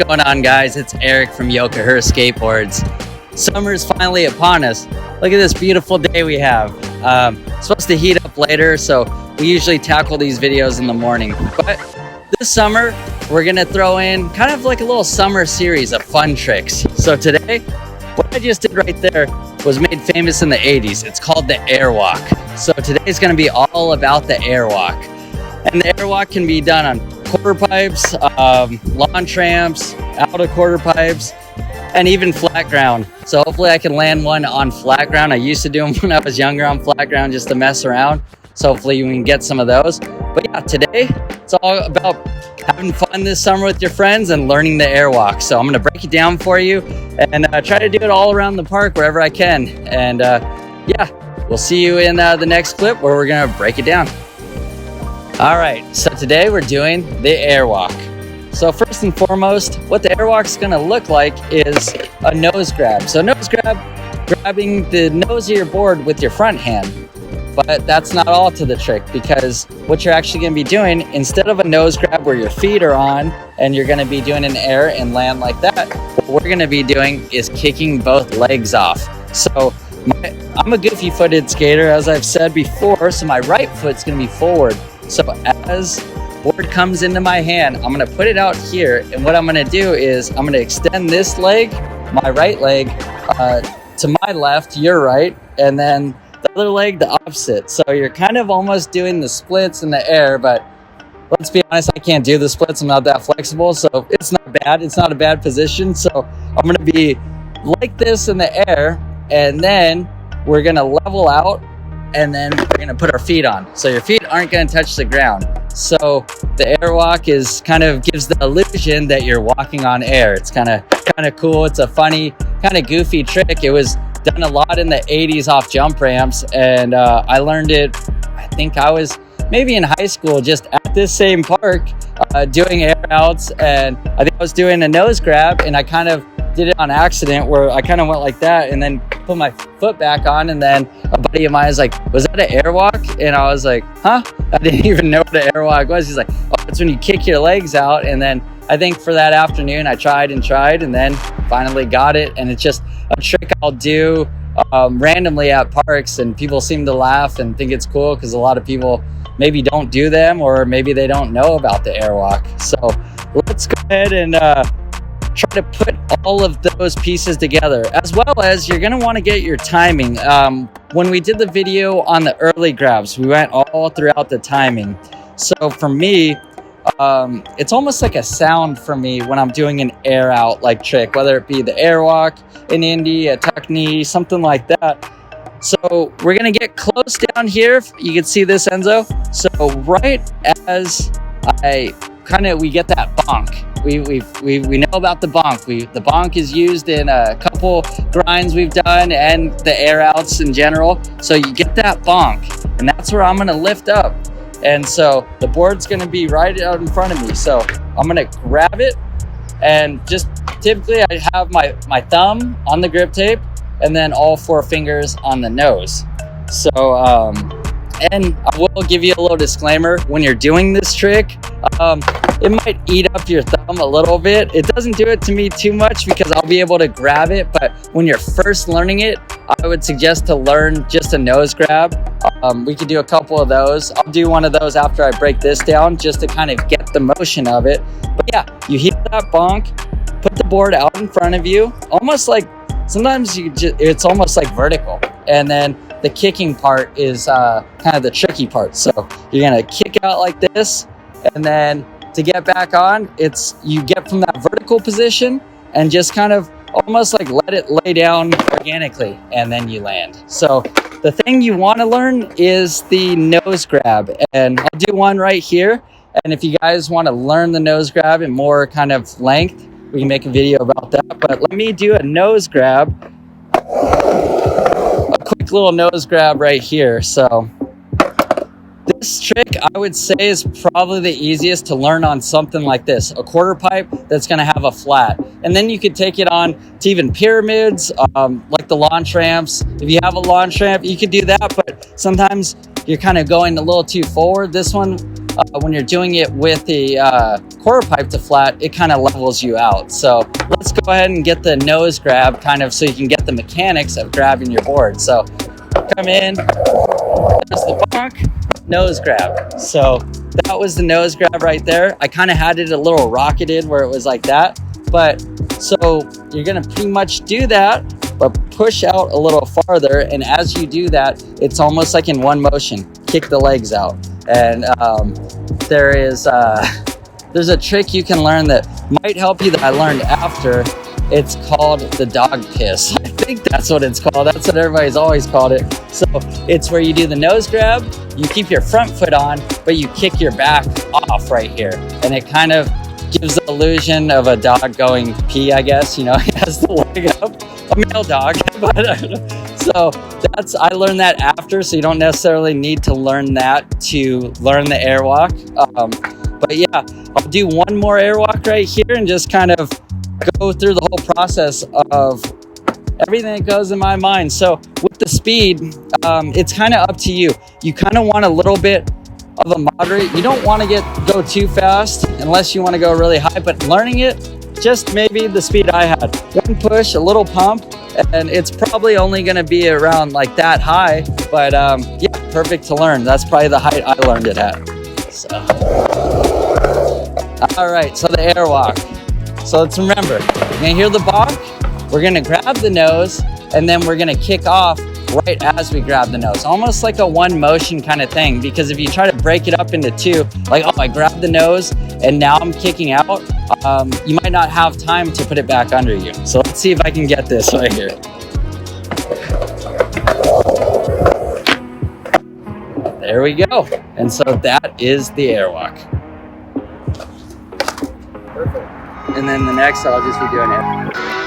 going on, guys? It's Eric from Her Skateboards. Summer is finally upon us. Look at this beautiful day we have. It's supposed to heat up later, so we usually tackle these videos in the morning. But this summer, we're gonna throw in kind of like a little summer series of fun tricks. So today, what I just did right there was made famous in the 80s. It's called the Airwalk. So today's gonna be all about the Airwalk. And the Airwalk can be done on quarter pipes, lawn tramps, out of quarter pipes, and even flat ground. So hopefully I can land one on flat ground. I used to do them when I was younger on flat ground just to mess around. So hopefully we can get some of those. But yeah, today it's all about having fun this summer with your friends and learning the Airwalk. So I'm gonna break it down for you and try to do it all around the park wherever I can. And yeah, we'll see you in the next clip where we're gonna break it down. All right, so today we're doing the Airwalk. So first and foremost, what the Airwalk's gonna look like is a nose grab. So nose grab, grabbing the nose of your board with your front hand. But that's not all to the trick, because what you're actually gonna be doing, instead of a nose grab where your feet are on and you're gonna be doing an air and land like that, what we're gonna be doing is kicking both legs off. So I'm a goofy footed skater, as I've said before, so my right foot's gonna be forward. So as board comes into my hand, I'm gonna put it out here, and what I'm gonna do is I'm gonna extend this leg, my right leg, to my left, your right, and then the other leg the opposite. So you're kind of almost doing the splits in the air, but let's be honest, I can't do the splits. I'm not that flexible, so it's not bad. It's not a bad position. So I'm gonna be like this in the air, and then we're gonna level out, and then we're gonna put our feet on. So your feet aren't gonna touch the ground. So the Airwalk gives the illusion that you're walking on air. It's kind of cool. It's a funny, kind of goofy trick. It was done a lot in the 80s off jump ramps, and I learned it, I think I was maybe in high school, just at this same park, doing air outs, and I think I was doing a nose grab, and I kind of did it on accident where I kind of went like that and then put my foot back on, and then a buddy of mine was like, was that an Airwalk? And I was like, huh? I didn't even know what an Airwalk was. He's like, oh, it's when you kick your legs out. And then I think for that afternoon I tried and then finally got it, and it's just a trick I'll do randomly at parks, and people seem to laugh and think it's cool because a lot of people maybe don't do them, or maybe they don't know about the Airwalk. So let's go ahead and try to put all of those pieces together, as well as you're going to want to get your timing. When we did the video on the early grabs, we went all throughout the timing. So for me, it's almost like a sound for me when I'm doing an air out like trick, whether it be the Airwalk, an indie, a tuck knee, something like that. So we're going to get close down here. You can see this, Enzo. So right as we get that bonk. We know about the bonk. The bonk is used in a couple grinds we've done and the air outs in general. So you get that bonk, and that's where I'm gonna lift up. And so the board's gonna be right out in front of me. So I'm gonna grab it, and just typically I have my thumb on the grip tape and then all four fingers on the nose. So and I will give you a little disclaimer when you're doing this trick. It might eat up your thumb a little bit. It doesn't do it to me too much because I'll be able to grab it. But when you're first learning it, I would suggest to learn just a nose grab. We could do a couple of those. I'll do one of those after I break this down, just to kind of get the motion of it. But yeah, you hit that bonk, put the board out in front of you, almost like, sometimes it's almost like vertical. And then the kicking part is kind of the tricky part. So you're gonna kick out like this, and then to get back on, you get from that vertical position and just kind of almost like let it lay down organically, and then you land. So the thing you want to learn is the nose grab, and I'll do one right here. And if you guys want to learn the nose grab in more kind of length, we can make a video about that. But let me do a nose grab, a quick little nose grab right here. So this trick, I would say, is probably the easiest to learn on something like this, a quarter pipe that's going to have a flat. And then you could take it on to even pyramids, like the launch ramps. If you have a launch ramp, you could do that, but sometimes you're kind of going a little too forward. This one when you're doing it with the quarter pipe to flat, it kind of levels you out. So let's go ahead and get the nose grab kind of so you can get the mechanics of grabbing your board. So come in, there's the bonk, nose grab. So that was the nose grab right there. I kind of had it a little rocketed where it was like that. But so you're gonna pretty much do that, but push out a little farther. And as you do that, it's almost like in one motion, kick the legs out. And there's a trick you can learn that might help you that I learned after. It's called the dog piss. I think that's what it's called. That's what everybody's always called it. So it's where you do the nose grab, you keep your front foot on, but you kick your back off right here. And it kind of gives the illusion of a dog going pee, I guess. You know, he has the leg up, a male dog. So I learned that after, so you don't necessarily need to learn that to learn the airwalk. But yeah, I'll do one more airwalk right here and just kind of go through the whole process of everything that goes in my mind. So with the speed, it's kind of up to you. You kind of want a little bit of a moderate. You don't want to go too fast unless you want to go really high, but learning it, just maybe the speed I had. One push, a little pump, and it's probably only going to be around like that high, but yeah, perfect to learn. That's probably the height I learned it at. So, all right, so the airwalk. So let's remember, you're gonna hear the bonk, we're gonna grab the nose, and then we're gonna kick off right as we grab the nose. Almost like a one motion kind of thing, because if you try to break it up into two, like, oh, I grabbed the nose and now I'm kicking out, you might not have time to put it back under you. So let's see if I can get this right here. There we go. And so that is the airwalk. Perfect. And then the next, I'll just be doing it.